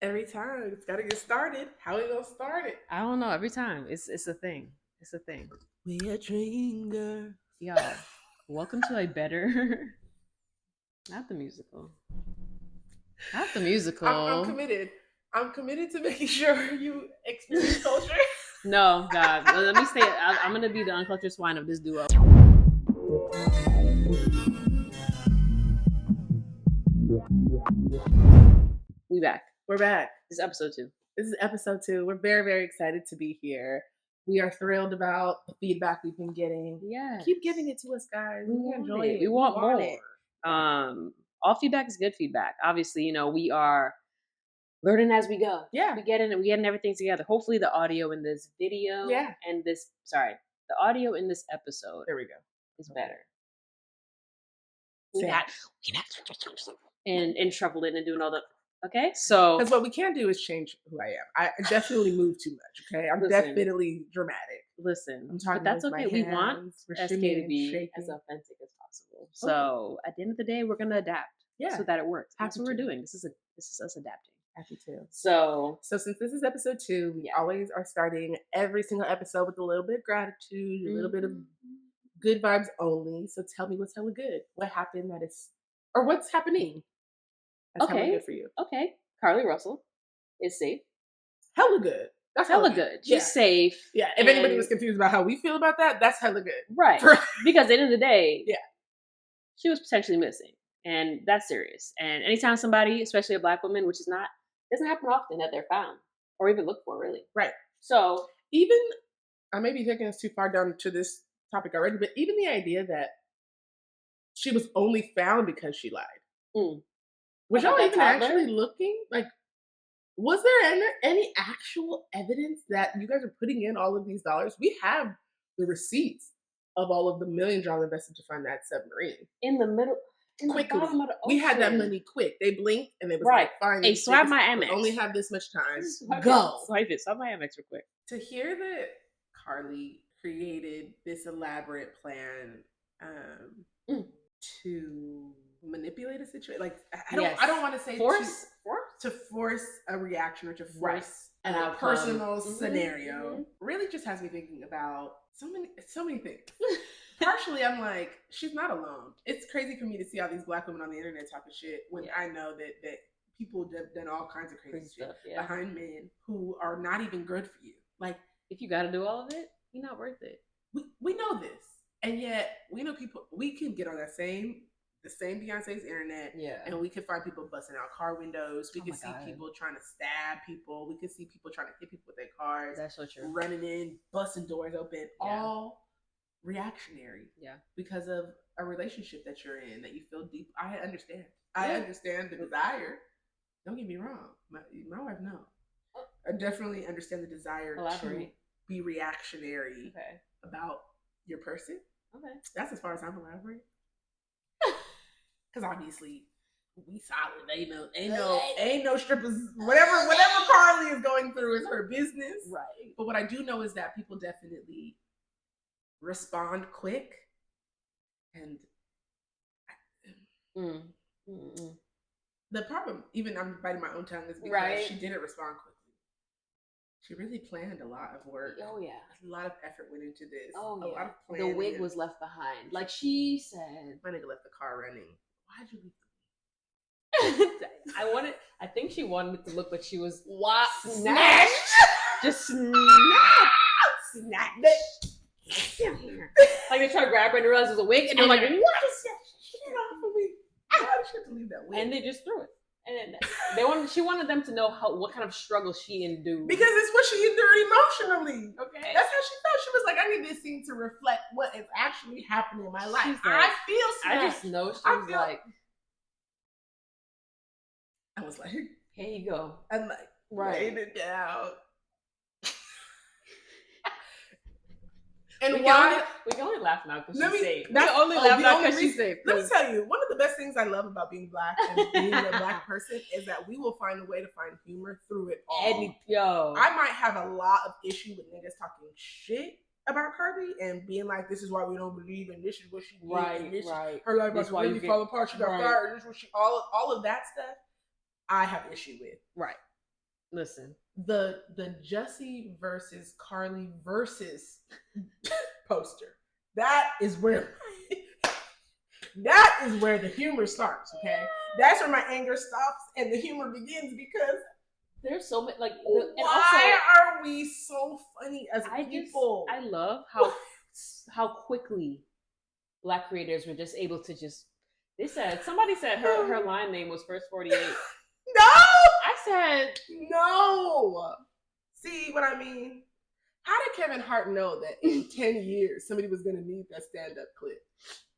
Every time. It's got to get started. How we going to start it? I don't know. Every time. It's a thing. It's a thing. We are dream girls. Y'all, welcome to a better... Not the musical. Not the musical. I'm committed. I'm committed to making sure you experience culture. No, God. Let me say it. I'm going to be the uncultured swine of this duo. We back. We're back. This is episode 2. This is episode 2. We're very, very excited to be here. We are thrilled about the feedback we've been getting. Yeah. Keep giving it to us, guys. We enjoy it. We want more. It. All feedback is good feedback. Obviously, we are learning as we go. Yeah. We getting everything together. Hopefully the audio in this video and the audio in this episode. There we go. Is better. We not and shuffled it and doing all the okay. So because what we can't do is change who I am. I definitely move too much. Okay, I'm definitely dramatic. Listen, I'm talking, but that's okay. We want SK to be shaking. as authentic as possible. So at the end of the day, we're gonna adapt. So that it works. That's what we're doing. This is us adapting. Happy to. So since this is episode 2, we always are starting every single episode with a little bit of gratitude, a little bit of good vibes only. So tell me what's hella good. What happened that is, or what's happening? That's hella good for you. Okay. Carlee Russell is safe. Hella good. That's hella good. She's safe. Yeah. If anybody was confused about how we feel about that, that's hella good. Right. Because at the end of the day, yeah, she was potentially missing. And that's serious. And anytime somebody, especially a Black woman, which doesn't happen often that they're found or even looked for, really. Right. So even, I may be taking us too far down to this topic already, but even the idea that she was only found because she lied. Was y'all even actually looking? Like, was there any actual evidence that you guys are putting in all of these dollars? We have the receipts of all of the millions y'all invested to find that submarine. In the middle. Quickly. We had that money quick. They blinked and they was like, fine. Hey, swipe my Amex. Only have this much time. Go. Swipe my Amex real quick. To hear that Carlee created this elaborate plan to manipulate a situation, like I don't want to say force a reaction or to force a personal scenario. Really just has me thinking about so many things. Partially, I'm like, she's not alone. It's crazy for me to see all these Black women on the internet talking shit when I know that people have done all kinds of crazy stuff behind men who are not even good for you. Like, if you got to do all of it, you're not worth it. We know this, and yet we know people. We can get on the same Beyonce's internet, and we can find people busting out car windows. We can see people trying to stab people. We can see people trying to hit people with their cars. That's so true. Running in, busting doors open, all reactionary, because of a relationship that you're in that you feel deep. I understand. I understand the desire. Don't get me wrong. My wife knows. I definitely understand the desire to be reactionary about your person. Okay, that's as far as I'm elaborating. Because obviously we solid. Ain't no strippers. Whatever Carlee is going through is her business. Right. But what I do know is that people definitely respond quick, and the problem, even I'm biting my own tongue, is because she didn't respond quickly. She really planned a lot of work. Oh yeah, a lot of effort went into this. Oh yeah, a lot of planning. The wig was left behind, like she said. My nigga left the car running. Why'd you leave the wig? I think she wanted it to look like she was snatched. Just snatched. Like they try to grab her and realize it was a wig, and they're like, "What is that shit off of me?" Why did she have to leave that wig? And they just threw it. And she wanted them to know what kind of struggle she endured. Because it's what she endured emotionally. Okay, that's how she felt. She was like, "I need this scene to reflect what is actually happening in my life." Like, I feel snatched. I just know she was like, I was like, "Here you go." I'm like, write it down. And we can only laugh now because she's safe. That's only laugh now because she's safe. Let me tell you, one of the best things I love about being Black and being a Black person is that we will find a way to find humor through it all. I might have a lot of issue with niggas talking shit about Carlee and being like, this is why we don't believe, and this is what she did, and this is her life about to really fall apart. She got fired. This is what all of that stuff I have issue with. Right. Listen, the Jussie versus Carlee versus poster. That is where the humor starts. Okay, that's where my anger stops and the humor begins because there's so many why are we so funny as people? I love how quickly Black creators were just able to just. Somebody said her line name was First 48. No, I said no. See what I mean? How did Kevin Hart know that in 10 years somebody was going to need that stand-up clip?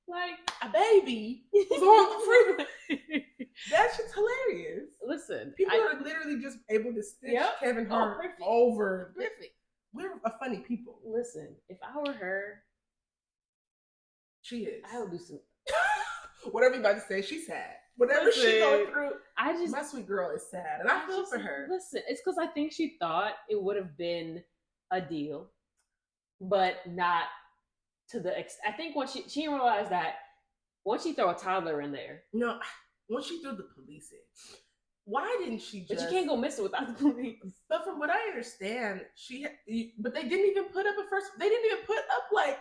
Like a baby was on the freeway. That's just hilarious. Listen, people are literally just able to stitch Kevin Hart over. Perfect. We're a funny people. Listen, if I were her, she is. I would do some. Whatever you about to say, she's sad. Whatever she's going through, my sweet girl is sad, and I feel for her. Listen, it's because I think she thought it would have been a deal, but not to the extent. I think once she realized that once she throw a toddler in there. No, once she threw the police in. Why didn't she just... But you can't go missing without the police. But from what I understand, but they didn't even put up they didn't even put up like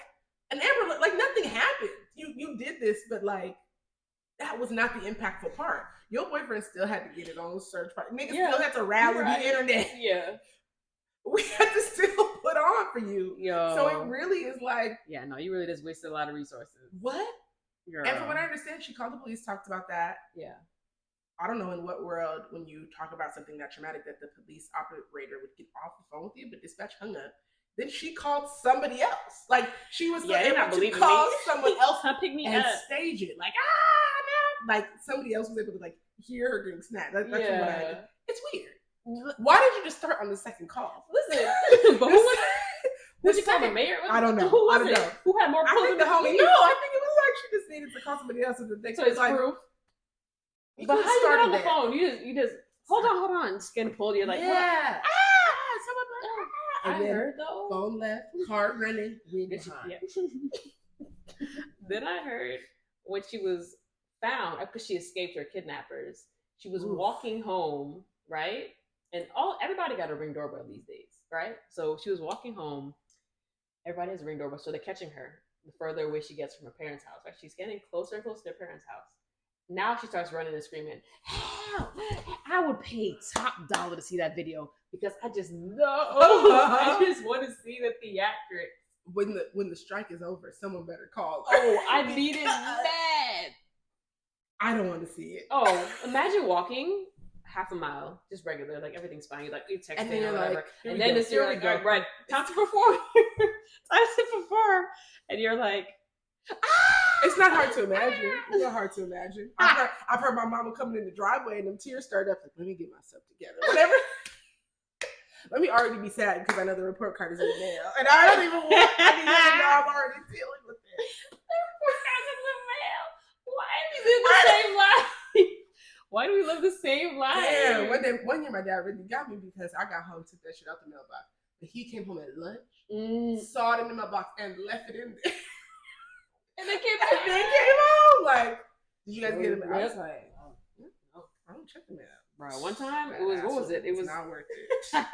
an Amber, like nothing happened. You did this, but like that was not the impactful part. Your boyfriend still had to get it on search party. Niggas still had to rally the internet. Yeah. We had to still put on for you. Yo. So it really is like... Yeah, no, you really just wasted a lot of resources. What? Girl. And from what I understand, she called the police, talked about that. Yeah. I don't know in what world, when you talk about something that traumatic, that the police operator would get off the phone with you, but dispatch hung up. Then she called somebody else. Like, she was able to call someone else and stage it. Like, no. Like, somebody else was able to, like, hear her getting snapped. That's what I did. It's weird. Why did you just start on the second call? Listen, but who was... Did you call the mayor? I don't know. Who was it? Who had more proof? I think the homie. No, I think it was like she just needed to call somebody else. So it's like proof. But how you get on the phone? You just hold on. Skin pulled. You're like, yeah. I heard though. Phone left. Car running. Then I heard when she was found because she escaped her kidnappers. She was walking home, right? And everybody got a Ring doorbell these days, right? So she was walking home. Everybody has a Ring doorbell, so they're catching her the further away she gets from her parents' house. Right? She's getting closer and closer to her parents' house. Now she starts running and screaming, "Help! I would pay top dollar to see that video because I just know I just want to see the theatrics." When the strike is over, someone better call. I need it bad. I don't want to see it. Imagine walking half a mile, just regular, like everything's fine. You texting and then or whatever, and then you're like, right, time to perform. Time to perform, and you're like, It's not hard to imagine. It's not hard to imagine. I've heard my mama coming in the driveway and them tears started up. Like, let me get myself together. Whatever. Let me already be sad because I know the report card is in the mail, and I don't even know I'm already dealing with it. The report card's in the mail. Why do we live the same life? Why do we live the same life? Yeah, one year my dad really got me because I got home, took that shit out the mailbox. But he came home at lunch, saw it in the mailbox, and left it in there. And then came home. Like, did you guys get it? I was like, no, I don't check the mail. Bro, one time it was, what was it? It was not worth it.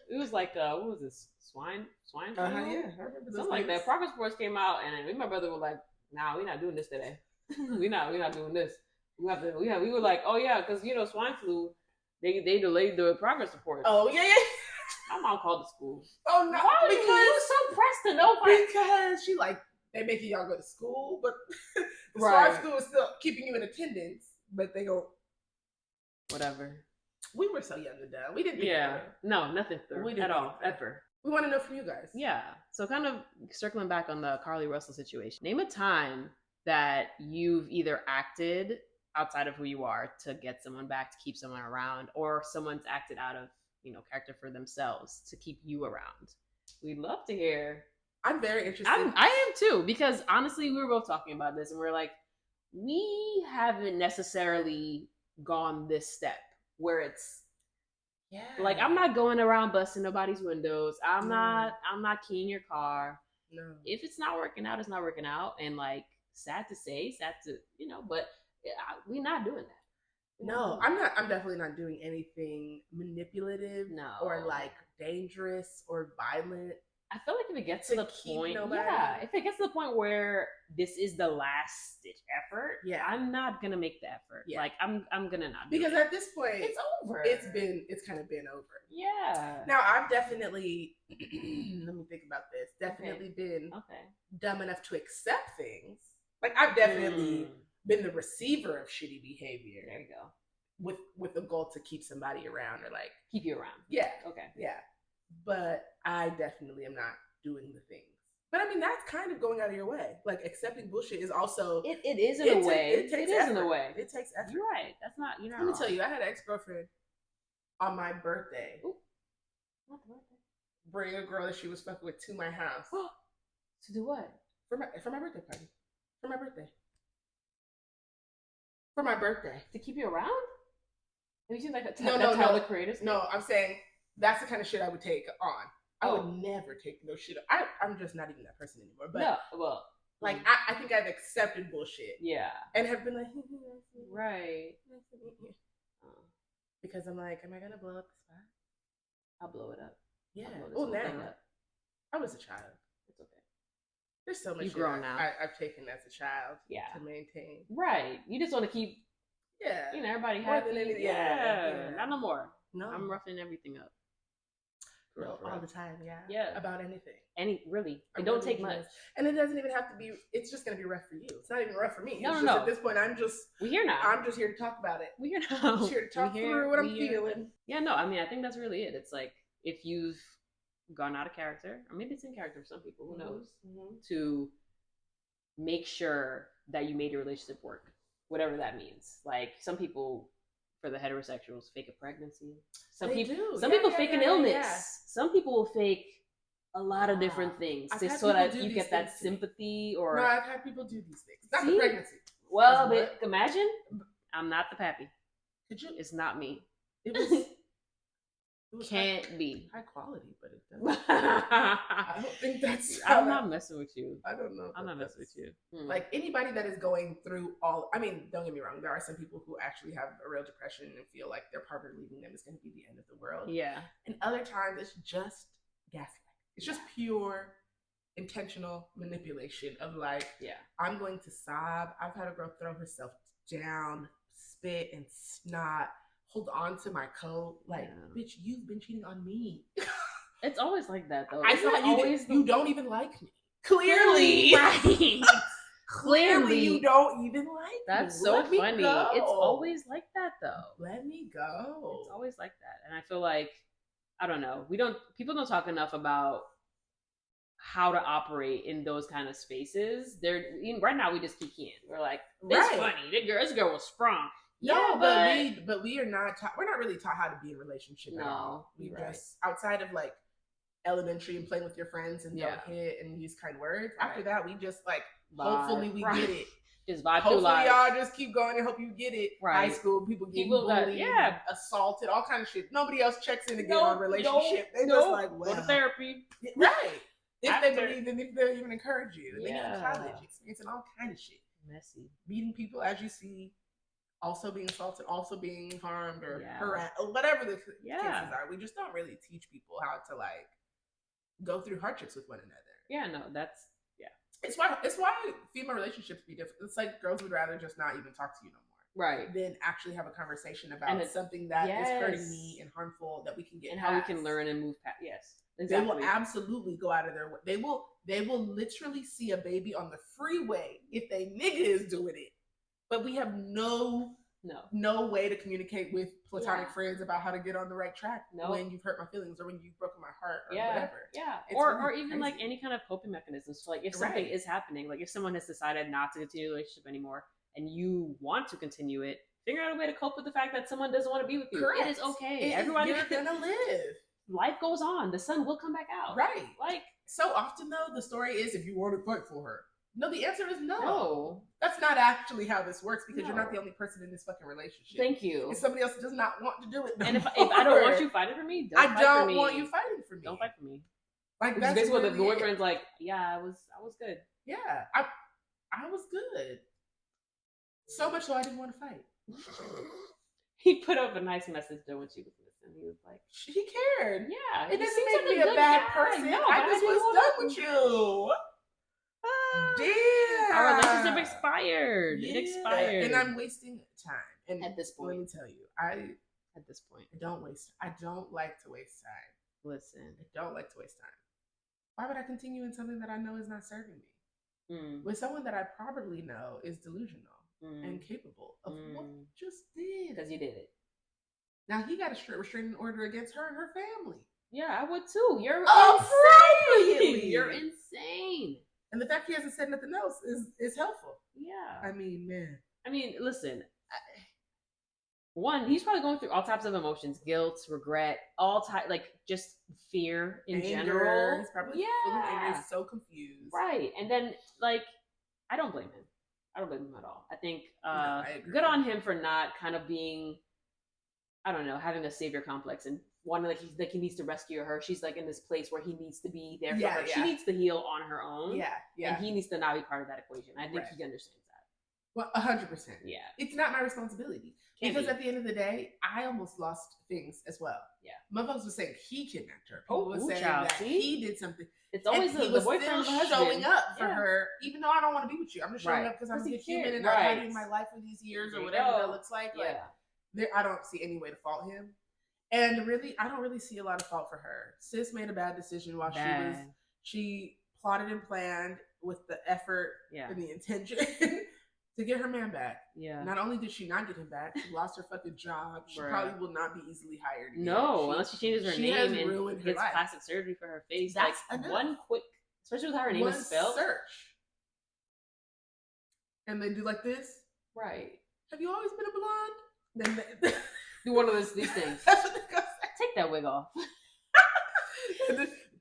It was like, what was this? Swine flu? Yeah, I remember those something like that. Progress reports came out, and me and my brother were like, "Nah, we're not doing this today. we're not doing this. We were like, oh yeah, because swine flu, they delayed the progress report. Oh yeah. My mom called the school. Oh no, why because you were so pressed to know? Because she like they making y'all go to school, but the swine school is still keeping you in attendance, but they go whatever. We were so young and dumb. We didn't. No, nothing at all ever. We want to know from you guys. Yeah. So kind of circling back on the Carlee Russell situation. Name a time that you've either acted outside of who you are to get someone back, to keep someone around, or someone's acted out of, character for themselves to keep you around. We'd love to hear. I'm very interested. I am too, because honestly, we were both talking about this and we're like, we haven't necessarily gone this step where it's like, I'm not going around busting nobody's windows. I'm not keying your car. No. If it's not working out, it's not working out. And like, sad to say, but we're not doing that. No, I'm not. I'm definitely not doing anything manipulative, or like dangerous or violent. I feel like if it gets to the point, if it gets to the point where this is the last ditch effort, I'm not gonna make the effort. Yeah. Like I'm gonna not because at this point it's over. It's kind of been over. Yeah. Now I've definitely let me think about this. Definitely been dumb enough to accept things. Like I've definitely been the receiver of shitty behavior. There you go. With the goal to keep somebody around or like keep you around. Yeah. Okay. Yeah. But I definitely am not doing the things. But I mean, that's kind of going out of your way. Like accepting bullshit is also it is in a way. It is in a way. It takes effort. You're right. That's not. Let me tell you, I had an ex-girlfriend on my birthday. Ooh. Not the birthday. Bring a girl that she was fucking with to my house. To do what? For my birthday party. For my birthday. For my birthday. To keep you around? Have you seen like a the creators? No, I'm saying that's the kind of shit I would take on. I would never take no shit. I'm just not even that person anymore. But like I think I've accepted bullshit. Yeah. And have been like, right. Because I'm like, am I gonna blow up the spot? I'll blow it up. Yeah. Well, now I was a child. It's okay. There's so much you've grown now. I've taken as a child. Yeah. To maintain. Right. You just want to keep. Yeah. You know, everybody happy. Yeah. Not no more. No. I'm roughing everything up. No, all the time, yeah. Yeah. About anything. It don't take much. And it doesn't even have to be, it's just going to be rough for you. It's not even rough for me. No. At this point, we're here now. I'm just here to talk about it. We're here now. I'm just here to talk through what I'm feeling. Yeah, no, I mean, I think that's really it. It's like, if you've gone out of character, or maybe it's in character for some people, who knows, to make sure that you made your relationship work, whatever that means. Like, some people, for the heterosexuals, fake a pregnancy. Some people fake an illness. Yeah. Some people will fake a lot of different things just so that you get that sympathy. Or no, I've had people do these things. Not the pregnancy. Well, but imagine I'm not the pappy. Could you? It's not me. It was can't be high quality, but it doesn't. I don't think that's. I'm not messing with you. I don't know. I'm not messing with you. Like anybody that is going through all. I mean, don't get me wrong. There are some people who actually have a real depression and feel like their partner leaving them is going to be the end of the world. Yeah. And other times it's just gaslighting. It's just pure intentional manipulation of like, I'm going to sob. I've had a girl throw herself down, spit and snot. Hold on to my coat, like, bitch, you've been cheating on me. It's always like that, though. I thought you don't even like me. Clearly, right? Clearly, you don't even like me. That's so funny. It's always like that, though. Let me go. It's always like that, and I feel like I don't know. People don't talk enough about how to operate in those kind of spaces. Right now we just kiki in. We're like, it's funny. This girl was sprung. No, but we are not taught. We're not really taught how to be in a relationship at all. We just outside of like elementary and playing with your friends and don't hit and use kind words. After that, we just like hopefully we get it. Just vibe hopefully through life. Y'all just keep going and hope you get it. High school, people get bullied, assaulted, all kind of shit. Nobody else checks in to get on a relationship. They just like, well, go to therapy, right? If they believe and if they even encourage you, then you're in college, experiencing all kind of shit, messy, meeting people as you see. Also being assaulted, also being harmed or harassed, or whatever the cases are. We just don't really teach people how to like go through hardships with one another. Yeah, no, that's It's why female relationships be different. It's like girls would rather just not even talk to you no more, right? Than actually have a conversation about something that is hurting me and harmful that we can get and past. How we can learn and move past. Yes, exactly. They will absolutely go out of their way. They will literally see a baby on the freeway if they nigga is doing it. But we have no way to communicate with platonic friends about how to get on the right track when you've hurt my feelings or when you've broken my heart or whatever. Yeah. Or even crazy. Like any kind of coping mechanisms. So like if something is happening, like if someone has decided not to continue the relationship anymore and you want to continue it, figure out a way to cope with the fact that someone doesn't want to be with you. Correct. It is okay. Everybody you're gonna live. Life goes on. The sun will come back out. Right. Like so often though, the story is if you want to fight for her. No, the answer is no. That's not actually how this works because you're not the only person in this fucking relationship. Thank you. If somebody else does not want to do it, and if I don't want you fighting for me, don't fight for me. want you fighting for me. Don't fight for me. Like that's basically what the boyfriend's like. Yeah, I was good. Yeah, I was good. So much so I didn't want to fight. He put up a nice message though when she was listening. He was like, he cared. Yeah, it doesn't make me a bad person. No, I just was done with you. Damn, our relationship expired. Yeah. It expired, and I'm wasting time. And at this point, let me tell you, I don't like to waste time. Listen, I don't like to waste time. Why would I continue in something that I know is not serving me? With someone that I probably know is delusional and capable of what you just did. Because you did it. Now he got a restraining order against her and her family. Yeah, I would too. You're insane. You're insane. And the fact he hasn't said nothing else is helpful. Yeah. I mean, man. I mean, listen. One, he's probably going through all types of emotions, guilt, regret, like just fear in general. He's probably full of anger. He's so confused. Right. And then, like, I don't blame him. I don't blame him at all. I think I good on him for not kind of being, I don't know, having a savior complex and wanting like he needs to rescue her. She's like in this place where he needs to be there for her. Yeah. She needs to heal on her own. Yeah. And he needs to not be part of that equation. I think he understands that. Well, 100%. Yeah. It's not my responsibility. Because at the end of the day, I almost lost things as well. Yeah. Motherfuckers was saying he kidnapped her. People was saying that he did something. It's always the boyfriend still showing up for her, even though I don't want to be with you. I'm just showing up because I'm a good human and I've had you in my life for these years or whatever that looks like. Like, I don't see any way to fault him. And really, I don't really see a lot of fault for her. Sis made a bad decision while she plotted and planned with the effort and the intention to get her man back. Yeah. Not only did she not get him back, she lost her fucking job. She probably will not be easily hired again. No, unless she changes her name and gets plastic surgery for her face. That's like one quick, especially with how her name is spelled. Search. And then do like this. Right. Have you always been a blonde? Then do one of these things. That's what they go say. Take that wig off.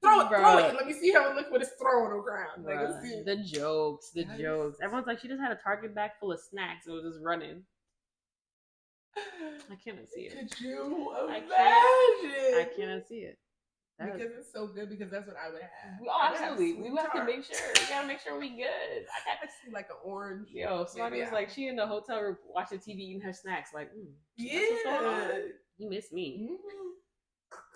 Throw it. Let me see how it looks when it's thrown around. Like, let's see. The jokes. Everyone's like, she just had a Target bag full of snacks and was just running. I cannot see it. Could you imagine? I cannot see it. Because it's so good. Because that's what I would have. Oh, absolutely. We have to make sure. We gotta make sure we good. I gotta see like an orange. Yo, somebody was like, she in the hotel room watching TV eating her snacks. Like, yeah, you miss me. Mm-hmm.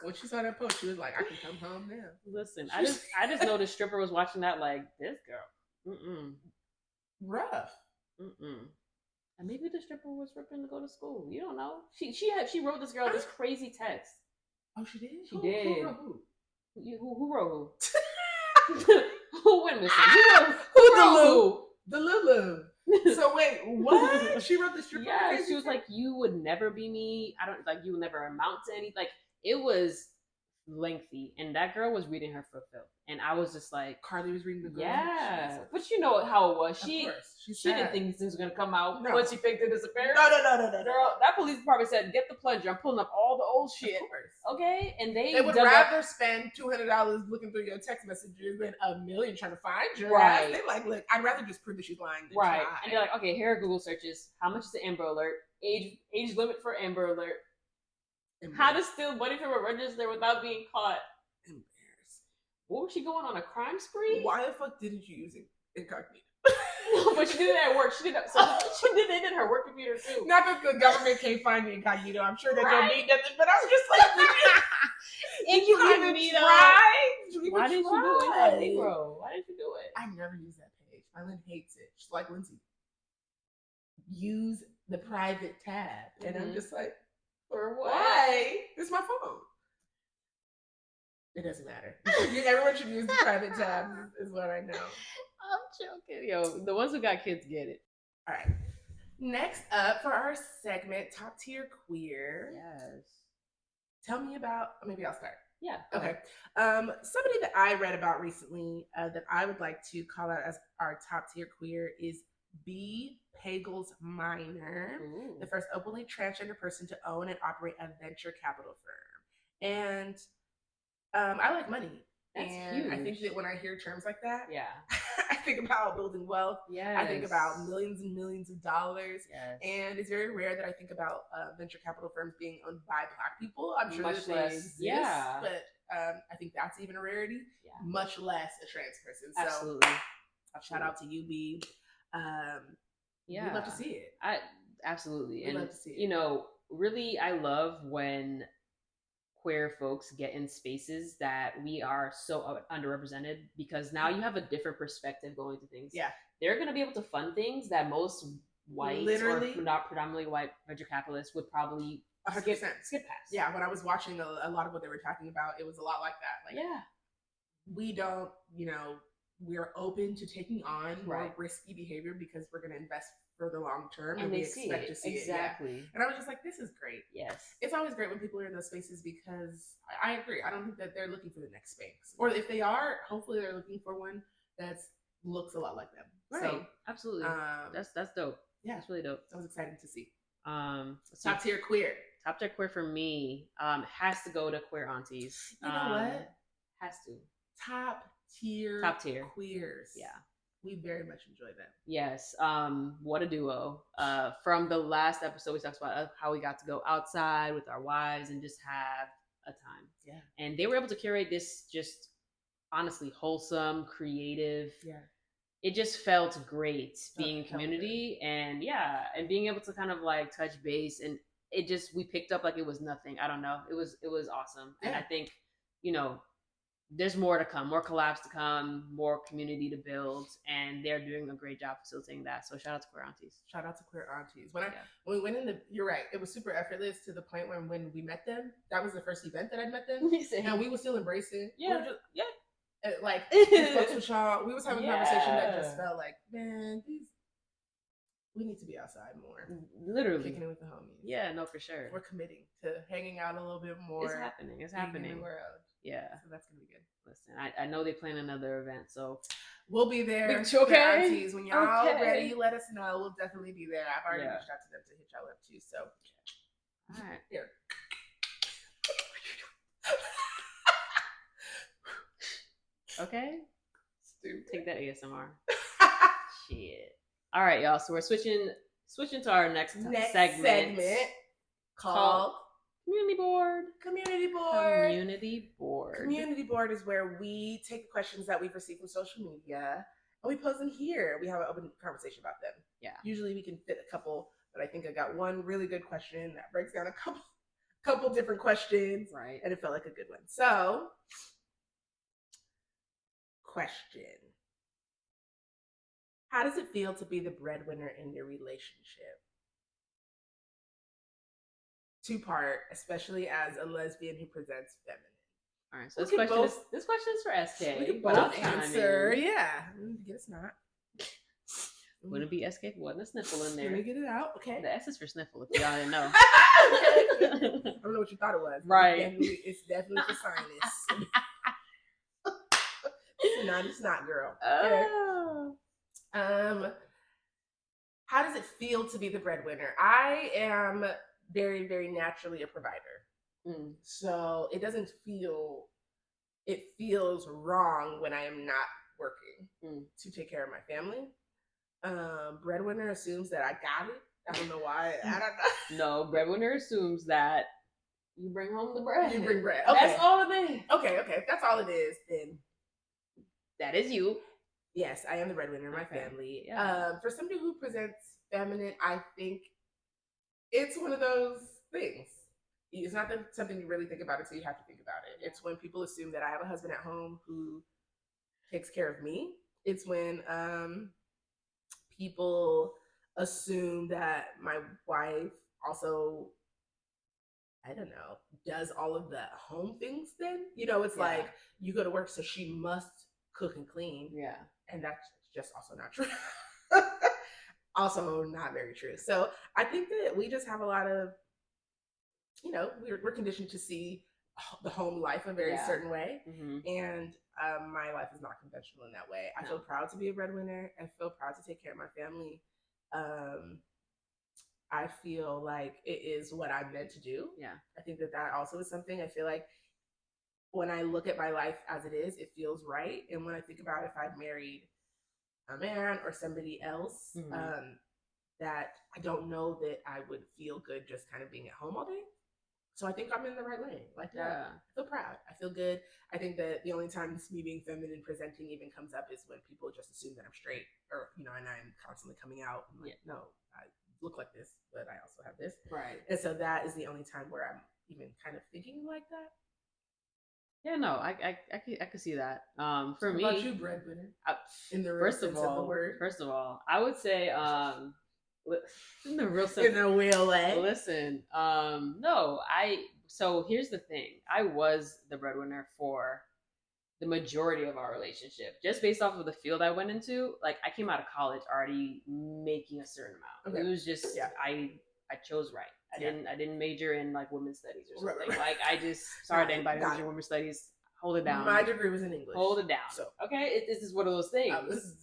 When she saw that post, she was like, I can come home now. Listen, I just know the stripper was watching that like, this girl. Rough. And maybe the stripper was ripping to go to school. You don't know. She wrote this girl this crazy text. Oh, she did? She did. Who wrote who? Who wrote who? Who went missing? Who wrote who? The Lulu. So wait, what? She wrote the stripper? Yeah, she was like, you would never be me. I don't like you would never amount to anything. Like it was lengthy, and that girl was reading her for Phil, and I was just like, Carlee was reading the girl. Yeah, but you know how it was. She didn't think these things were gonna come out once she faked her disappearance. No. Girl, that police department said, "Get the plunger. I'm pulling up all the old shit." Of course. Okay, and they would rather spend $200 looking through your text messages than $1 million trying to find you. Right? They like, look, I'd rather just prove that she's lying. Than try. And they're like, okay, here are Google searches. How much is the Amber Alert? Age limit for Amber Alert. How to steal money from a register without being caught. Embarrassing. What was she going on a crime spree? Why the fuck didn't you use it incognito? No, but she did it at work. She did that. So they did her work computer too. Not that the government can't find the incognito. I'm sure they don't need nothing, but I was just like, did you even try? Why didn't you do incognito? Why didn't you do it? I never use that page. My Lynn hates it. She's like, Lindsay, use the private tab. And I'm just like, for what? Why? It's my phone. It doesn't matter. Everyone should use the private tab is what I know. I'm joking. Yo, the ones who got kids get it. All right. Next up for our segment, Top Tier Queer. Yes. Tell me about, maybe I'll start. Yeah. Okay. Somebody that I read about recently that I would like to call out as our Top Tier Queer is B. Pagels Minor, the first openly transgender person to own and operate a venture capital firm. And I like money. That's huge. I think that when I hear terms like that, I think about building wealth. I think about millions and millions of dollars. And it's very rare that I think about venture capital firms being owned by Black people. I'm sure that they exist, but I think that's even a rarity. Much less a trans person. Absolutely. So shout out to you, B. We'd love to see it. Absolutely. We'd love to see it. You know, really, I love when queer folks get in spaces that we are so underrepresented, because now you have a different perspective going to things. Yeah. They're going to be able to fund things that most white or not predominantly white venture capitalists would probably 100% skip past. Yeah, when I was watching a lot of what they were talking about, it was a lot like that. Like, yeah, we don't, we're open to taking on more risky behavior because we're going to invest for the long term, and we expect to see it. Yeah. And I was just like, this is great. Yes. It's always great when people are in those spaces, because I agree. I don't think that they're looking for the next Spanx. Or if they are, hopefully they're looking for one that looks a lot like them. Right. So, absolutely. That's dope. Yeah. That's really dope. That was exciting to see. Top tier queer. Top tier queer for me has to go to queer aunties. You know what? Has to. Top tier queers. Yeah. We very much enjoy them. Yes. What a duo. From the last episode, we talked about how we got to go outside with our wives and just have a time. Yeah. And they were able to curate this just honestly wholesome, creative. Yeah. It just felt great being in community, and being able to kind of like touch base, and it just, we picked up like it was nothing. I don't know. It was awesome. Yeah. And I think, there's more to come, more collabs to come, more community to build, and they're doing a great job facilitating that. So shout out to queer aunties. Shout out to queer aunties. When we went in you're right, it was super effortless to the point when we met them. That was the first event that I'd met them, and we were still embracing. Yeah, like folks with y'all. We was having a conversation that just felt like, man, we need to be outside more. Literally kicking it with the homies. Yeah, no, for sure. We're committing to hanging out a little bit more. It's happening. In the world. Yeah. So that's gonna be good. Listen, I know they plan another event, so we'll be there. Okay. Aunties, when y'all ready, let us know. We'll definitely be there. I've already reached out to them to hit y'all up too. So all right. Here. Okay. Stupid. Take that ASMR. Shit. All right, y'all. So we're switching to our next segment called Community Board. Community Board is where we take the questions that we've received from social media and we post them here. We have an open conversation about them. Yeah. Usually we can fit a couple, but I think I got one really good question that breaks down a couple different questions. Right. And it felt like a good one. So, question. How does it feel to be the breadwinner in your relationship? Two-part, especially as a lesbian who presents feminine. All right, so this question is for SK. We can both answer. Yeah. Guess not. Wouldn't it be SK? Wasn't a sniffle in there? Let me get it out. Okay. The S is for sniffle, if y'all didn't know. I don't know what you thought it was. Right. It's definitely for sinus. It's not, girl. Oh. How does it feel to be the breadwinner? I am very, very naturally a provider. So it feels wrong when I am not working to take care of my family. Breadwinner assumes that I got it. I don't know why. I don't know. No, breadwinner assumes that you bring home the bread. You bring bread. Okay. That's all it is. Okay. If that's all it is, then that is you. Yes, I am the breadwinner in my family. Yeah. For somebody who presents feminine, I think it's one of those things. It's not something you really think about until you have to think about it. It's when people assume that I have a husband at home who takes care of me. It's when people assume that my wife also, I don't know, does all of the home things then. It's like you go to work, so she must cook and clean. Yeah. And that's just also not true. Also not very true. So I think that we just have a lot of, we're conditioned to see the home life a very certain way. Mm-hmm. And my life is not conventional in that way. I feel proud to be a breadwinner. I feel proud to take care of my family. I feel like it is what I'm meant to do. Yeah. I think that also is something. I feel like when I look at my life as it is, it feels right. And when I think about if I'd married a man or somebody else, that I don't know that I would feel good just kind of being at home all day. So I think I'm in the right lane. Like that. I feel proud. I feel good. I think that the only time me being feminine presenting even comes up is when people just assume that I'm straight, or and I'm constantly coming out. I'm like, no, look like this, but I also have this. Right. And so that is the only time where I'm even kind of thinking like that. Yeah, no, I could see that. For me, what about you, breadwinner? In the real sense of the word. First of all, I would say in the real sense, in a real way. Listen, so here's the thing. I was the breadwinner for the majority of our relationship, just based off of the field I went into. Like, I came out of college already making a certain amount. Okay. It was just I chose right. I didn't major in like women's studies or something. Right. Like, I just sorry to anybody who's in women's studies. Hold it down. My degree was in English. Hold it down. So okay, this is one of those things.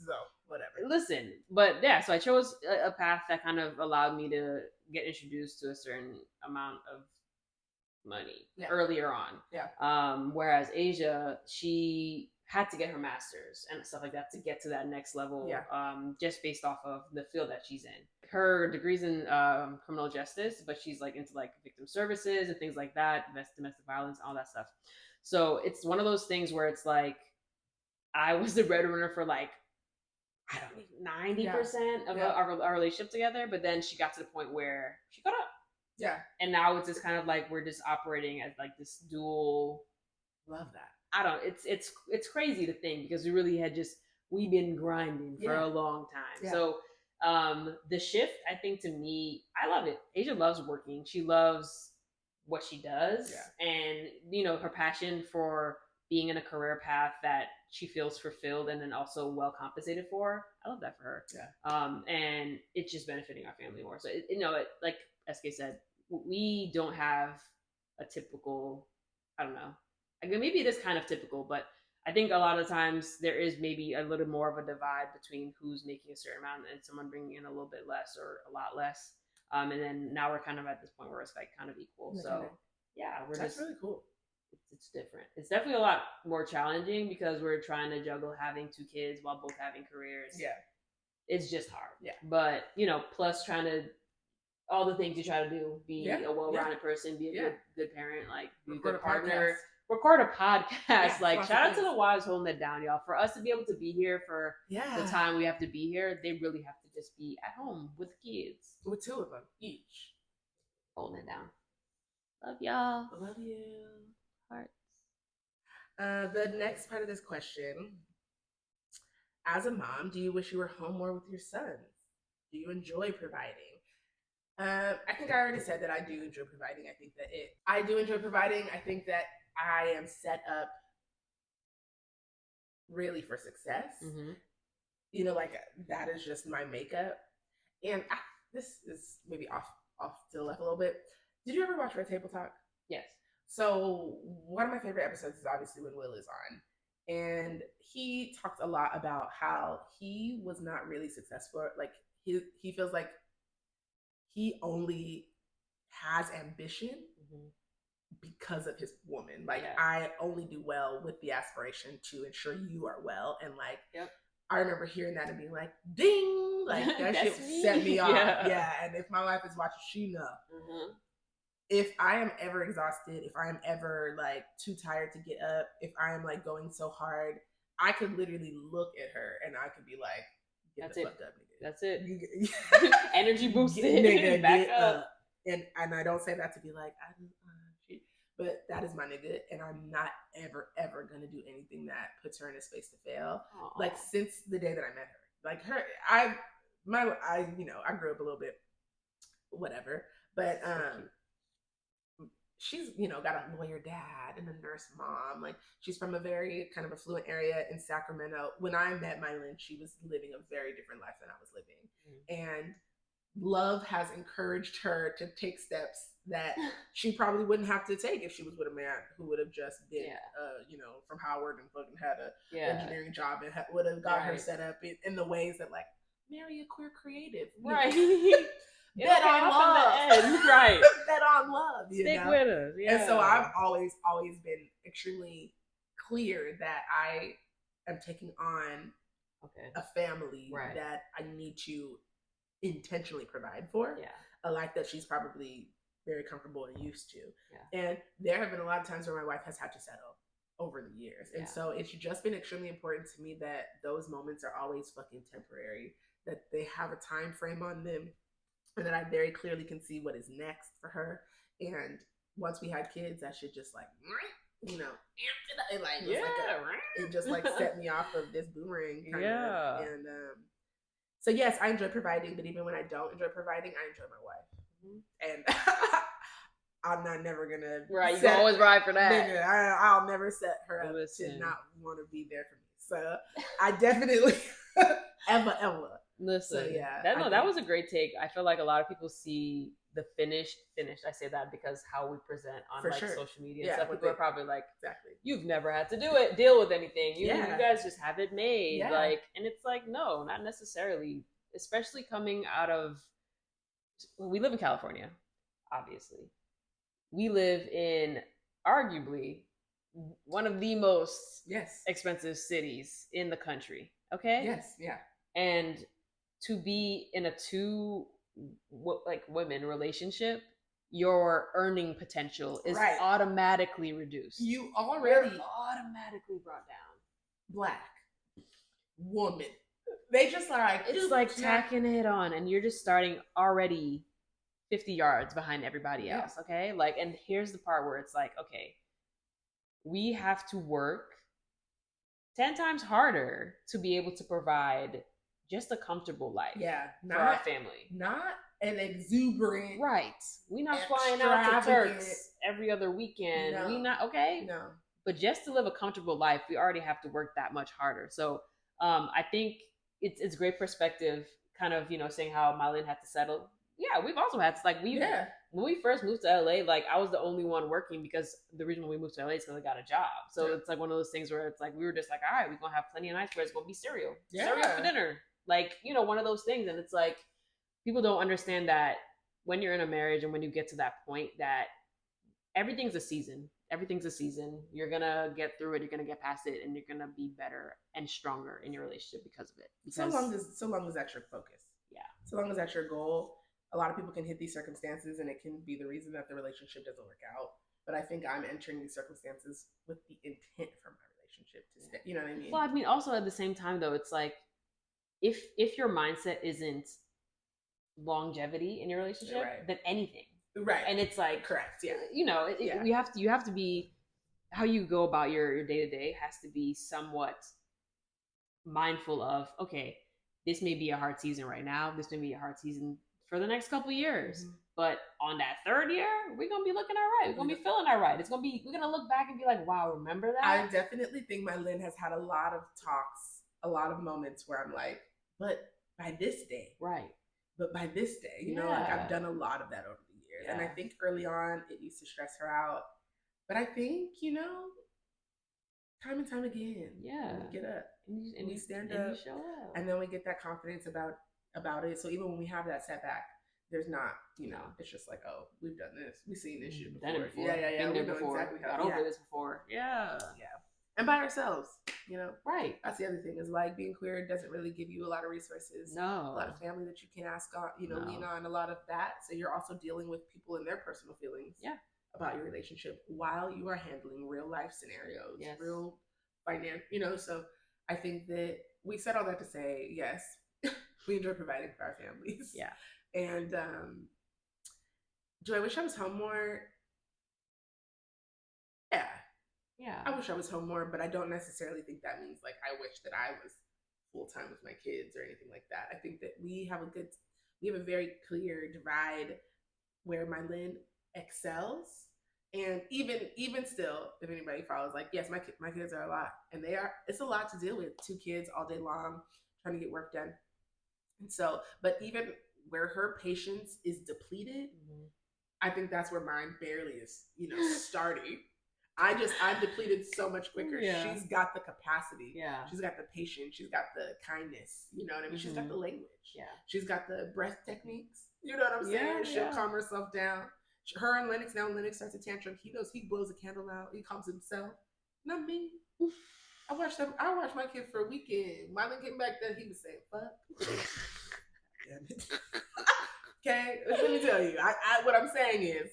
So whatever. Listen, but yeah, so I chose a path that kind of allowed me to get introduced to a certain amount of money earlier on. Yeah. Whereas Asia, she had to get her master's and stuff like that to get to that next level. Yeah. Just based off of the field that she's in. Her degree's in criminal justice, but she's like into like victim services and things like that, domestic violence, all that stuff. So it's one of those things where it's like I was the breadwinner for like, I don't know, 90% of our relationship together, but then she got to the point where she got up. Yeah. And now it's just kind of like we're just operating as like this dual. Love that. I don't. It's crazy to think because we've been grinding for a long time. Yeah. So the shift, I think, to me, I love it. Asia loves working. She loves what she does, and her passion for being in a career path that she feels fulfilled and then also well compensated for. I love that for her. Yeah. And it's just benefiting our family more. So like SK said, we don't have a typical, I don't know. I mean, maybe it is kind of typical, but I think a lot of times there is maybe a little more of a divide between who's making a certain amount and someone bringing in a little bit less or a lot less. And then now we're kind of at this point where it's like kind of equal. Okay. So yeah, that's really cool. It's different. It's definitely a lot more challenging because we're trying to juggle having 2 kids while both having careers. Yeah. It's just hard. Yeah. But, plus trying to, all the things you try to do, be a well-rounded person, be a good parent, like be a good partner, record a podcast. Yeah, like, shout out to the wives holding it down, y'all. For us to be able to be here for the time we have to be here, they really have to just be at home with kids. With 2 of them each. Holding it down. Love y'all. Love you. Hearts. The next part of this question. As a mom, do you wish you were home more with your sons? Do you enjoy providing? I think I already said that I do enjoy providing. I do enjoy providing. I think that I am set up really for success. Mm-hmm. Like that is just my makeup. And this is maybe off to the left a little bit. Did you ever watch Red Table Talk? Yes. So one of my favorite episodes is obviously when Will is on. And he talked a lot about how he was not really successful. Like he feels like he only has ambition because of his woman. Like, I only do well with the aspiration to ensure you are well. And like, I remember hearing that and being like, ding, like that shit set me off. Yeah. And if my wife is watching, she know. Mm-hmm. If I am ever exhausted, if I am ever like too tired to get up, if I am like going so hard, I could literally look at her and I could be like, get the fuck up, nigga. That's it. Energy boosted. Nigga, back up. And I don't say that to be like, shit. But that is my nigga, and I'm not ever gonna do anything that puts her in a space to fail. Aww. Like since the day that I met her, like her, I grew up a little bit, whatever. But she's got a lawyer dad and a nurse mom. Like she's from a very kind of affluent area in Sacramento. When I met Mylin, she was living a very different life than I was living, and love has encouraged her to take steps that she probably wouldn't have to take if she was with a man who would have just been, from Howard and fucking had a engineering job and would have got her set up in the ways that like marry a queer creative, right? Bet on love, right? Bet on love. Stick with us, And so I've always been extremely clear that I am taking on a family that I need to intentionally provide for. Yeah. A life that she's probably very comfortable and used to. Yeah. And there have been a lot of times where my wife has had to settle over the years. And so it's just been extremely important to me that those moments are always fucking temporary, that they have a time frame on them, and that I very clearly can see what is next for her. And once we had kids, that shit just like, you know, it like was it just like set me off of this boomerang kind of. And so yes, I enjoy providing, but even when I don't enjoy providing, I enjoy my wife. And I'm not never gonna you can always ride for that. Nigga, I'll never set her up to not want to be there for me. So I definitely ever. Listen, so, yeah, that was a great take. I feel like a lot of people see the finished. I say that because how we present on social media. Yeah, so people are probably like, exactly. You've never had to deal with anything. You guys just have it made. Yeah. Like, and it's like, no, not necessarily. Especially coming out of, we live in California, obviously. We live in arguably one of the most expensive cities in the country. Okay. Yes. Yeah. And to be in a women relationship, your earning potential is automatically reduced. You already automatically brought down. Black woman. They just like it's like tacking it on, and you're just starting already 50 yards behind everybody else. Okay, like, and here's the part where it's like, okay, we have to work 10 times harder to be able to provide just a comfortable life for our family. Not an exuberant. Right. We're not flying out to Turks every other weekend. No. We not No. But just to live a comfortable life, we already have to work that much harder. So I think it's great perspective, kind of, you know, saying how Mylene had to settle. Yeah, we've also had to, like, when we first moved to LA, like, I was the only one working because the reason why we moved to LA is because I got a job. So it's like one of those things where it's like, we were just like, all right, we're going to have plenty of nights where it's going to be cereal for dinner. Like, you know, one of those things. And it's like, people don't understand that when you're in a marriage and when you get to that point that everything's a season. Everything's a season. You're going to get through it. You're going to get past it, and you're going to be better and stronger in your relationship because of it. So long as that's your focus. Yeah. So long as that's your goal. A lot of people can hit these circumstances and it can be the reason that the relationship doesn't work out. But I think I'm entering these circumstances with the intent for my relationship to stay. You know what I mean? Well, I mean, also at the same time though, it's like, if your mindset isn't longevity in your relationship, then anything. Right. And it's like, correct. Yeah. You know, you have to be, how you go about your day to day has to be somewhat mindful of, okay, this may be a hard season right now. This may be a hard season for the next couple of years. Mm-hmm. But on that third year, we're going to be looking all right. We're going to be feeling all right. We're going to look back and be like, wow, remember that? I definitely think Mylene has had a lot of talks, a lot of moments where I'm like, but by this day. Right. But by this day, you know, like I've done a lot of that over the years. Yeah. And I think early on it used to stress her out. But I think, you know, time and time again, we get up and we stand up, you show up. And then we get that confidence about it. So even when we have that setback, there's not, you know, it's just like, oh, we've done this. We've seen this shit before. Done it before. Yeah. Been there before. Exactly how, got over this before. Yeah. And by ourselves, you know. Right. That's the other thing, is like being queer doesn't really give you a lot of resources. No. A lot of family that you can ask on, you know, lean on, a lot of that. So you're also dealing with people and their personal feelings about your relationship while you are handling real life scenarios, real finance, you know. So I think that we said all that to say, yes, we enjoy providing for our families. Yeah. And do I wish I was home more? Yeah. I wish I was home more, but I don't necessarily think that means like I wish that I was full time with my kids or anything like that. I think that we have a very clear divide where Mylene excels, and even still, if anybody follows, like, yes, my kids are a lot, and it's a lot to deal with. 2 kids all day long trying to get work done, and so, but even where her patience is depleted, I think that's where mine barely is, you know, starting. I've depleted so much quicker. Yeah. She's got the capacity. Yeah. She's got the patience. She's got the kindness. You know what I mean? She's got the language. Yeah. She's got the breath techniques. You know what I'm saying? She'll calm herself down. Her and Lennox, now Lennox starts a tantrum. He knows, he blows a candle out. He calms himself. Not me. I watched my kid for a weekend. Mylene came back then, he was saying, fuck. Damn it. Okay? Let me tell you. What I'm saying is,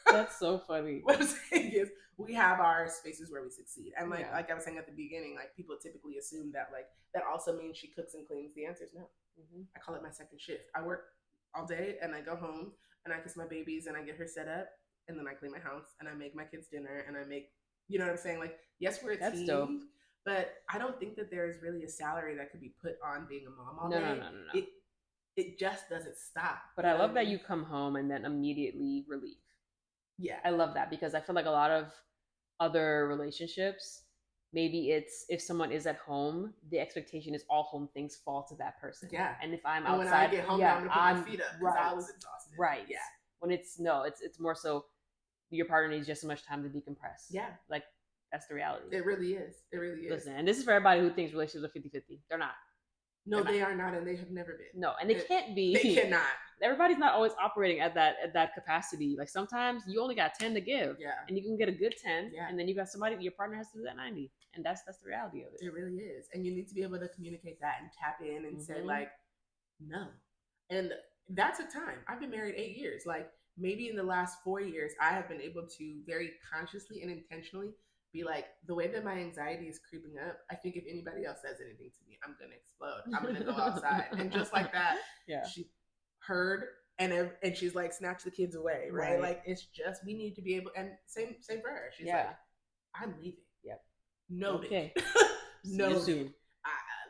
that's so funny. What I'm saying is, we have our spaces where we succeed. And like I was saying at the beginning, like, people typically assume that like that also means she cooks and cleans. The answer is no. I call it my second shift. I work all day, and I go home and I kiss my babies and I get her set up, and then I clean my house and I make my kids dinner and I make, you know what I'm saying? Like, yes, we're a team, dope. But I don't think that there is really a salary that could be put on being a mom all day. No. It just doesn't stop. But I love that you come home and then immediately relieve. Yeah. I love that, because I feel like a lot of other relationships, maybe it's if someone is at home, the expectation is all home things fall to that person. Yeah. And if I'm outside, when I get home, I'm gonna put my feet up because I was exhausted. Right. Yeah. When it's more so your partner needs just so much time to decompress. Yeah. Like, that's the reality. It really is. It really is. Listen, and this is for everybody who thinks relationships are 50-50. They're not. No, they are not, and they have never been. No, and they can't be. They cannot. Everybody's not always operating at that capacity. Like, sometimes you only got 10 to give. Yeah. And you can get a good 10. Yeah. And then you got somebody, your partner has to do that 90. And that's the reality of it. It really is. And you need to be able to communicate that and tap in and say, like, no. And that took time. I've been married 8 years. Like, maybe in the last 4 years, I have been able to very consciously and intentionally be like, the way that my anxiety is creeping up, I think if anybody else says anything to me, I'm going to explode. I'm going to go outside. And just like that, she heard and she's like, snatch the kids away, right? Like, it's just, we need to be able, and same for her. She's like, I'm leaving. Yep. Noted. Okay. Noted. Soon.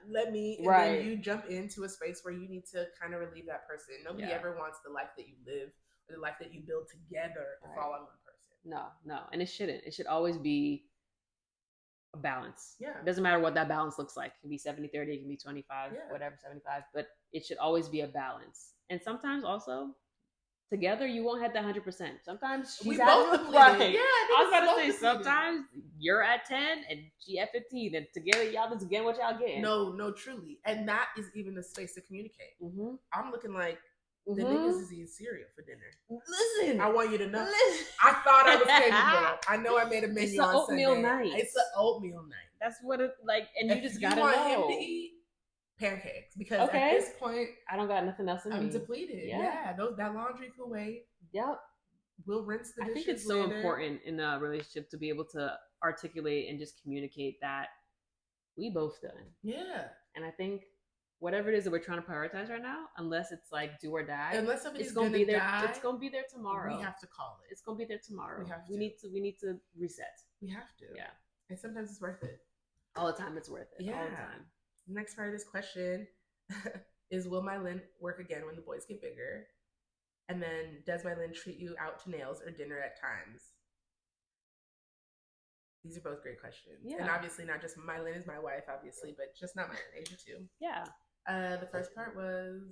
Let me, and then you jump into a space where you need to kind of relieve that person. Nobody ever wants the life that you live or the life that you build together to fall on one person. No. And it shouldn't. It should always be a balance. Yeah. It doesn't matter what that balance looks like. It can be 70-30, it can be 25, whatever, 75, but it should always be a balance. And sometimes also, together you won't have that 100%. Sometimes she's at right. Yeah, I was about to say, sometimes you're at 10 and she at 15, and together y'all just getting what y'all getting. No, truly. And that is even the space to communicate. Mm-hmm. I'm looking like, the niggas is eating cereal for dinner. Listen, I want you to know. I thought I was capable. I know I made a menu on Sunday. It's an oatmeal night. It's an oatmeal night. That's what it like, and you just gotta know. Him to eat pancakes because at this point, I don't got nothing else in me. I'm depleted. Yeah, that laundry can wait. Yep. We'll rinse the dishes. I think it's so important in a relationship to be able to articulate and just communicate that we both done. Yeah. And I think whatever it is that we're trying to prioritize right now, unless it's like do or die, unless somebody's gonna be there, it's gonna be there tomorrow. We have to call it. It's gonna be there tomorrow. We need to reset. We have to. Yeah. And sometimes it's worth it. All the time, it's worth it. Yeah. All the time. The next part of this question is: will my Lynn work again when the boys get bigger? And then, does my Lynn treat you out to nails or dinner at times? These are both great questions. Yeah. And obviously not just my Lynn is my wife, obviously, but just not my Lynn, Asia too. Yeah. The first part was,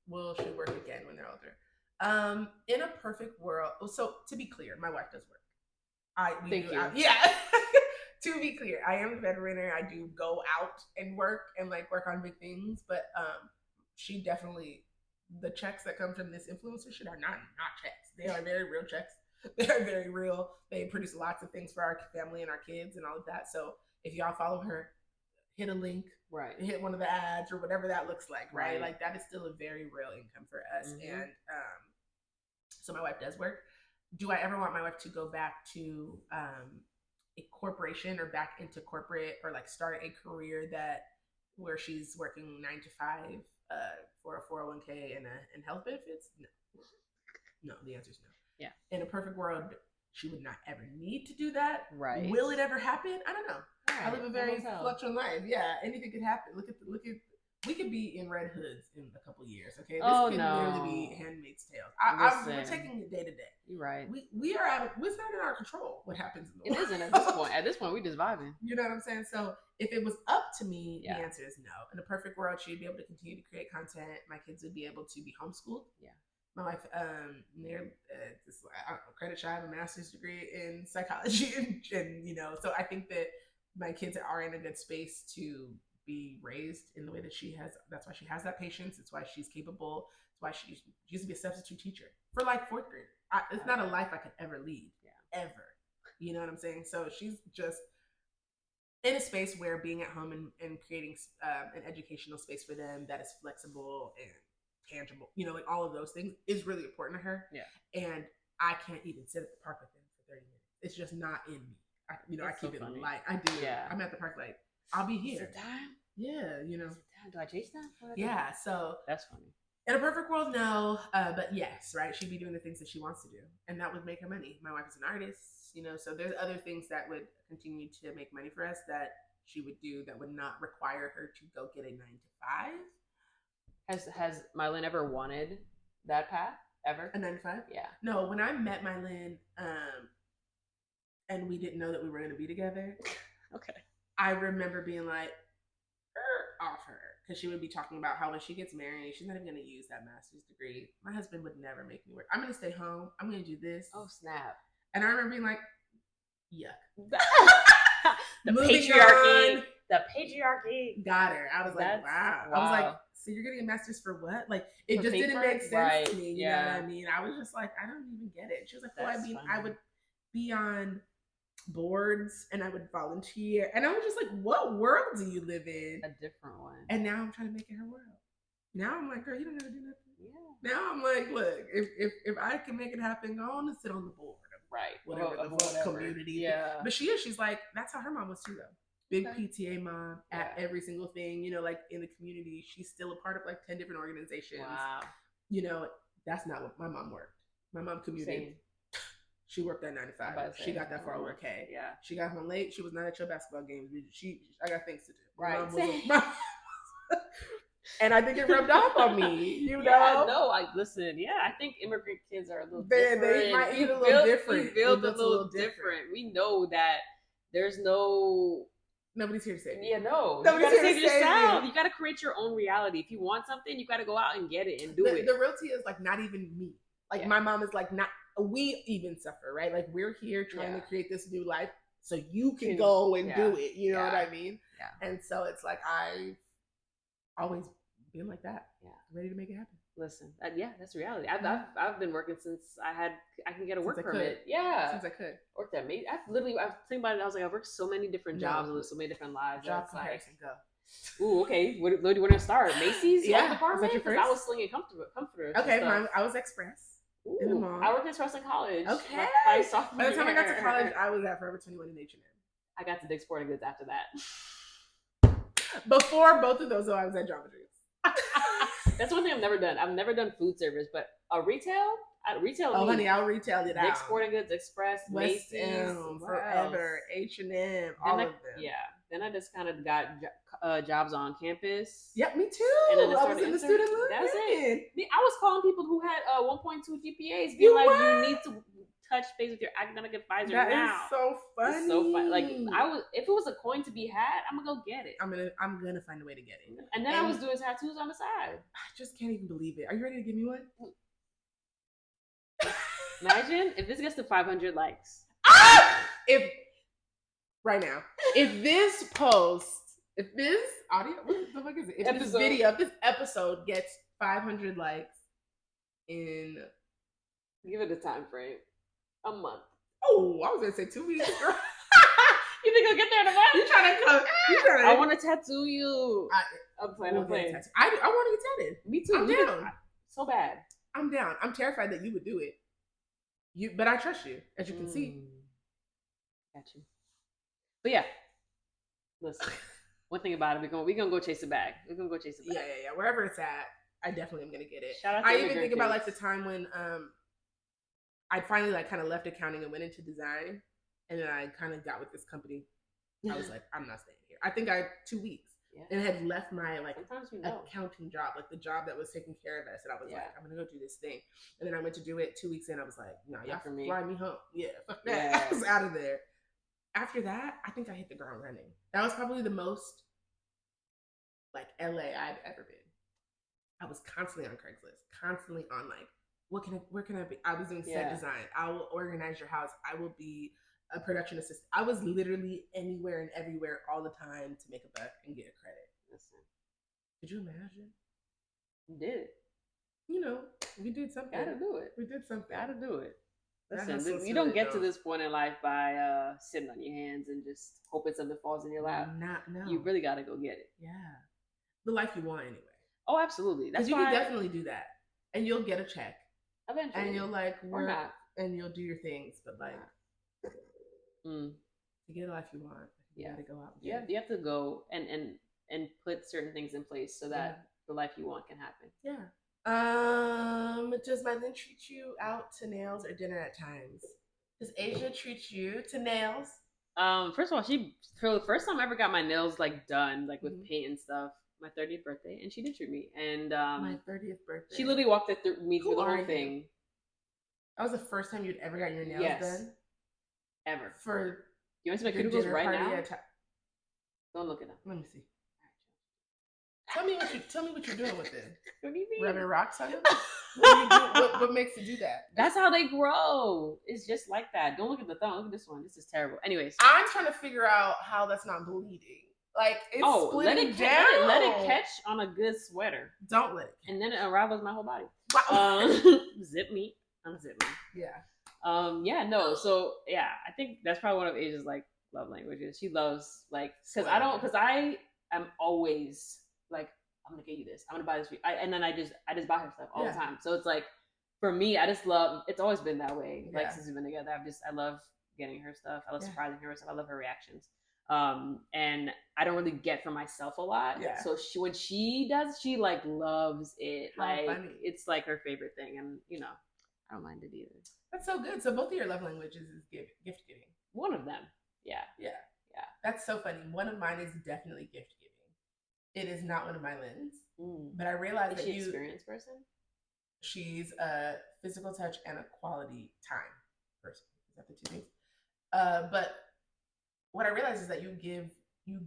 will she work again when they're older? In a perfect world, so to be clear, my wife does work. Thank you. Yeah. To be clear, I am a veteran. I do go out and work on big things, but she definitely, the checks that come from this influencer shit are not checks. They are very real checks. They are very real. They produce lots of things for our family and our kids and all of that. So if y'all follow her, hit a link, right? Hit one of the ads or whatever that looks like, right? Like that is still a very real income for us. Mm-hmm. And so my wife does work. Do I ever want my wife to go back to a corporation or back into corporate or like start a career where she's working 9 to 5 for a 401k and health benefits? No, the answer is no. Yeah. In a perfect world, she would not ever need to do that. Right. Will it ever happen? I don't know. Right. I live a very fluctuating life. Yeah, anything could happen. Look at we could be in red hoods in a couple years. Okay, this could literally be Handmaid's Tale. We're taking it day to day. You're right. We are out of. It's not in our control what happens in the world. It isn't at this point. At this point, we just vibing. You know what I'm saying? So if it was up to me, the answer is no. In a perfect world, she'd be able to continue to create content. My kids would be able to be homeschooled. Yeah. My wife, credit shy, I have a master's degree in psychology, and so I think that my kids are in a good space to be raised in the way that she has. That's why she has that patience. It's why she's capable. It's why she used to be a substitute teacher for like 4th grade. It's not a life I could ever lead, ever. You know what I'm saying? So she's just in a space where being at home and creating an educational space for them that is flexible and tangible, like all of those things is really important to her. Yeah. And I can't even sit at the park with them for 30 minutes. It's just not in me. I keep it light. I do. Yeah. I'm at the park I'll be here. Is it time? Yeah. Do I chase them? Yeah. So that's funny. In a perfect world, no. But yes, right? She'd be doing the things that she wants to do. And that would make her money. My wife is an artist, so there's other things that would continue to make money for us that she would do that would not require her to go get a 9 to 5. Has Mylin ever wanted that path? Ever? A 9 to 5? Yeah. No, when I met Mylin, and we didn't know that we were going to be together. Okay. I remember being like, off her. Because she would be talking about how when she gets married, she's not even going to use that master's degree. My husband would never make me work. I'm going to stay home. I'm going to do this. Oh, snap. And I remember being like, yuck. The patriarchy. On. The patriarchy. Got her. I was like, wow. I was like, so you're getting a master's for what? Like, it for just paper? Didn't make sense to me. You know what I mean? I was just like, I don't even get it. She was like, well, I mean, funny. I would be on boards and I would volunteer. And I was just like, what world do you live in? A different one. And now I'm trying to make it her world. Now I'm like, girl, you don't gotta do nothing. Yeah. Now I'm like, look, if I can make it happen, go on and sit on the board. Right. Whatever the community. Yeah. But she's like, that's how her mom was too though. Big PTA mom at every single thing, like in the community. She's still a part of like 10 different organizations. Wow. That's not what my mom worked. My mom commuted. Same. She worked at 9 to 5. She got that 401k. Yeah. She got home late. She was not at your basketball games. I got things to do. Right. And I think it rubbed off on me. You know? Yeah, no, listen. Yeah, I think immigrant kids are a little different. They might eat a little different. We build a little different. We know that there's nobody's here to save you. Yeah, no. Nobody's you gotta here to save yourself. You gotta create your own reality. If you want something, you gotta go out and get it and do it. The reality is like not even me. Like my mom is like not. We even suffer, right? Like we're here trying to create this new life so you can go and do it. You know what I mean? Yeah. And so it's like I've always been like that. Yeah. Ready to make it happen. Listen, that's reality. I've been working since I can get a work permit. Yeah. Since I could. Worked at me. I was thinking about it. I was like, I've worked so many different jobs and lived so many different lives. Job comparison, go. Ooh, okay. Where do you want to start? Macy's? Yeah. Department? Because I was slinging comforters. Okay, I was Express. Ooh, in the mall. I worked at Express in college. Okay. By the time I got to college, I was at Forever 21 in H&M. I got to Dick's Sporting Goods after that. Before both of those, though, I was at Geometry. That's one thing I've never done. I've never done food service, but retail. Oh, honey, I'll retail it out. Dick's Sporting Goods, Express, West Macy's, Forever, H&M, all of them. Yeah. Then I just kind of got jobs on campus. Yep, me too. And then I was in the student loan. That's it. I was calling people who had 1.2 GPAs, being like, "You need to touch base with your academic advisor now." That is so funny. It's so fun. Like if it was a coin to be had, I'm gonna go get it. I'm gonna find a way to get it. And then I was doing tattoos on the side. I just can't even believe it. Are you ready to give me one? Imagine if this gets to 500 likes. Right now, if this audio, what the fuck is it? If this episode gets 500 likes in, give it a time frame, a month. Oh, I was gonna say 2 weeks. You think I'll get there in a month? You trying to come? I want to tattoo you. I'm playing. I want to get tatted. Me too. I'm down. So bad. I'm down. I'm terrified that you would do it. But I trust you, as you can see. Got you. But yeah, listen. One thing about it, we're gonna go chase a bag. We're gonna go chase a bag. Yeah. Wherever it's at, I definitely am gonna get it. Shout out to I even think about like the time when I finally like kind of left accounting and went into design, and then I kind of got with this company. I was like, I'm not staying here. I think 2 weeks. Yeah. And had left my like accounting job, like the job that was taking care of us, and I was like, I'm gonna go do this thing. And then I went to do it 2 weeks in. I was like, no, y'all can fly me home. Yeah, fuck that. Yeah. I was out of there. After that, I think I hit the ground running. That was probably the most like LA I've ever been. I was constantly on Craigslist, constantly on like, where can I be? I was doing set design. I will organize your house. I will be a production assistant. I was literally anywhere and everywhere all the time to make a buck and get a credit. Listen. Could you imagine? You did. We did something. Gotta do it. We did something. Gotta do it. Listen, you don't get to this point in life by sitting on your hands and just hoping something falls in your lap. No. You really gotta go get it. Yeah. The life you want anyway. Oh, absolutely. That's why you can definitely do that. And you'll get a check. Eventually. And you'll like work or not. And you'll do your things. But like to get a life you want, you gotta go out. You have to go and put certain things in place so that the life you want can happen. Yeah. Does my Lynn treat you out to nails or dinner at times? Does Asia treat you to nails? First of all, for the first time I ever got my nails like done, like with paint and stuff, my 30th birthday, and she did treat me. And my 30th birthday, she literally walked me through the whole thing. That was the first time you'd ever got your nails done? Ever. For you want to see my cuticles right now? Don't look at them. Let me see. Tell me what you're doing with it. What do you mean? Rubbing rocks on them? What makes you do that? That's how they grow. It's just like that. Don't look at the thumb. Look at this one. This is terrible. Anyways, I'm trying to figure out how that's not bleeding. Like it's splitting down. Let it catch on a good sweater. Don't let it. And then it unravels my whole body. Zip me. Unzip me. Yeah. Yeah. No. So yeah, I think that's probably one of Asia's like love languages. She loves like because I am always like, I'm gonna get you this. I'm gonna buy this for you. And then I just buy her stuff all the time. So it's like, for me, I just love. It's always been that way. Like since we've been together, I love getting her stuff. I love surprising her with stuff. I love her reactions. And I don't really get for myself a lot. Yeah. So when she does, she like loves it. How like funny. It's like her favorite thing, and I don't mind it either. That's so good. So both of your love languages is gift giving. One of them. Yeah. That's so funny. One of mine is definitely gift giving. It is not one of my Lynn's, but I realized that she's an experienced person. She's a physical touch and a quality time person. Is that the two things? But what I realized is that you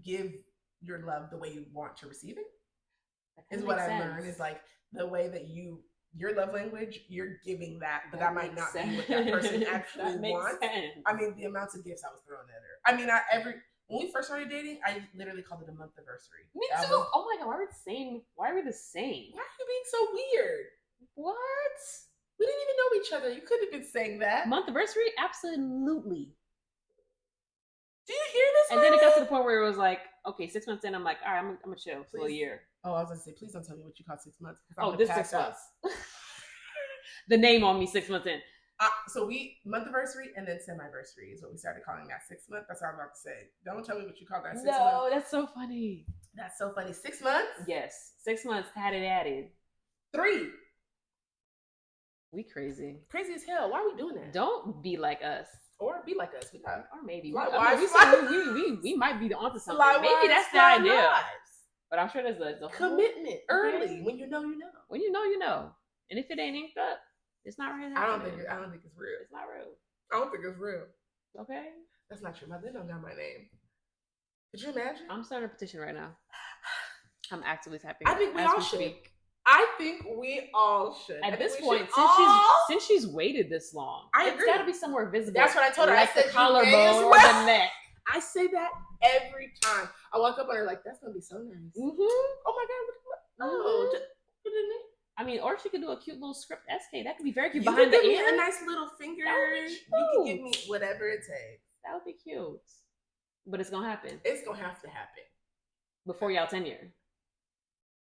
give your love the way you want to receive it. Is what I learned is like the way that your love language, you're giving that, but that might not be what that person actually wants. Sense. I mean, the amounts of gifts I was throwing at her. I mean, when we first started dating, I literally called it a month anniversary. Me too. Oh my god, why are we the same? Why are you being so weird? What? We didn't even know each other. You couldn't have been saying that. Month anniversary? Absolutely. Do you hear this? And then it got to the point where it was like, okay, 6 months in, I'm like, all right, I'm gonna chill for a year. Oh, I was gonna say, please don't tell me what you call 6 months. This 6 months. The name on me 6 months in. So we month anniversary and then semi-versary is what we started calling that 6 month. That's what I was about to say. Don't tell me what you call that 6 months. No, that's so funny. That's so funny. 6 months? Yes. 6 months had it added. 3. We crazy. Crazy as hell. Why are we doing that? Don't be like us. Or be like us. Or maybe. We might be onto something. Maybe that's the idea. But I'm sure there's a commitment early. When you know, you know. When you know, you know. And if it ain't inked up, it's not really happening. I don't think it's real. It's not real. I don't think it's real. Okay. That's not true. My dad don't got my name. Could you imagine? I'm starting a petition right now. I'm actively typing. I think we all should. At this point, since she's waited this long, it's got to be somewhere visible. That's what I told her. Like I said the collarbone or the neck. I say that every time. I walk up on her like, that's gonna be so nice. Mm-hmm. Oh my god! Oh, put it in there. I mean, or she could do a cute little script SK. That could be very cute. Behind the ear, a nice little finger. You can give me whatever it takes. That would be cute. But it's gonna happen. It's gonna have to happen before y'all tenure.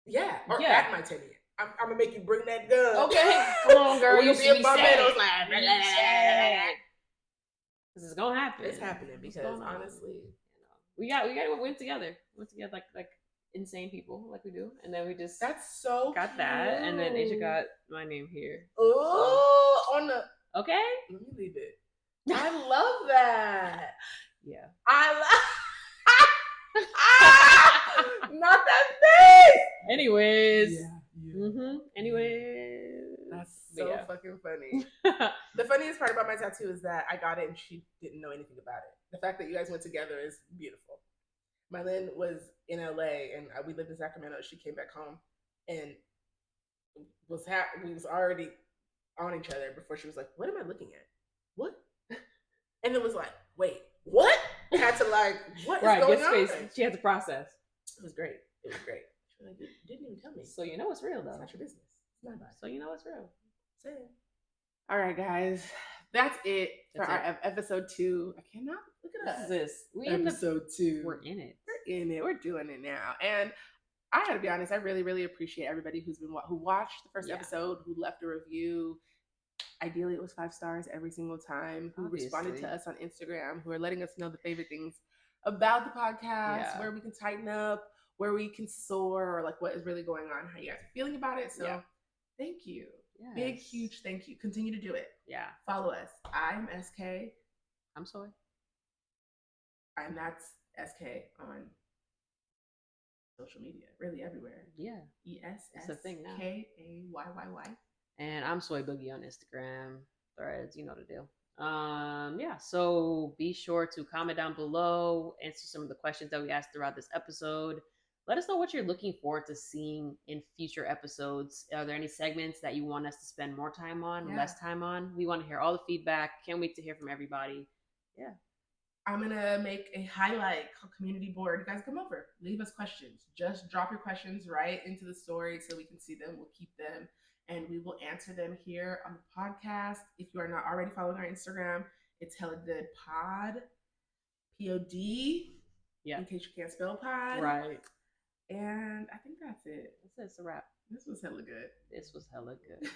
Yeah, or at my tenure. I'm gonna make you bring that gun. Okay, come on, girl. You'll be in Barbados like. This is gonna happen. It's happening because honestly, we went together. Like insane people, like we do, and then we just that's so got cute. that, and then Asia got my name here. Oh, on the okay. Let me leave it. I love that. Yeah, I love. Not that face. Anyways. Yeah. Mm-hmm. Anyway, that's so fucking funny. The funniest part about my tattoo is that I got it and she didn't know anything about it. The fact that you guys went together is beautiful. Mylin was in LA and we lived in Sacramento. She came back home and we was already on each other before she was like, "What am I looking at? What?" And it was like, "Wait, what?" I had to like, "What is going on?" She had to process. It was great. It was great. Like, you didn't even tell me. So you know it's real, though. It's not your business. It's not about it. So you know it's real. Say it. All right, guys. That's it for our episode 2. I cannot look at us. This. Episode 2. We're in it. We're in it. We're doing it now. And I got to be honest. I really, really appreciate everybody who watched the first episode, who left a review. Ideally, it was 5 stars every single time. Who responded to us on Instagram. Who are letting us know the favorite things about the podcast, where we can tighten up, where we can soar, or like what is really going on, how you guys are feeling about it. So Thank you. Yes. Big, huge thank you. Continue to do it. Yeah. Follow us. I'm SK. I'm Soy. And that's SK on social media, really everywhere. Yeah. ESSKAYYY. And I'm Soy Boogie on Instagram, Threads, you know the deal. Yeah, so be sure to comment down below, answer some of the questions that we asked throughout this episode. Let us know what you're looking forward to seeing in future episodes. Are there any segments that you want us to spend more time on, less time on? We want to hear all the feedback. Can't wait to hear from everybody. Yeah. I'm going to make a highlight community board. You guys come over, leave us questions. Just drop your questions right into the story so we can see them. We'll keep them and we will answer them here on the podcast. If you are not already following our Instagram, it's Hella Good Pod, P-O-D, in case you can't spell pod. Right. And I think that's it. It's a wrap. This was hella good. This was hella good.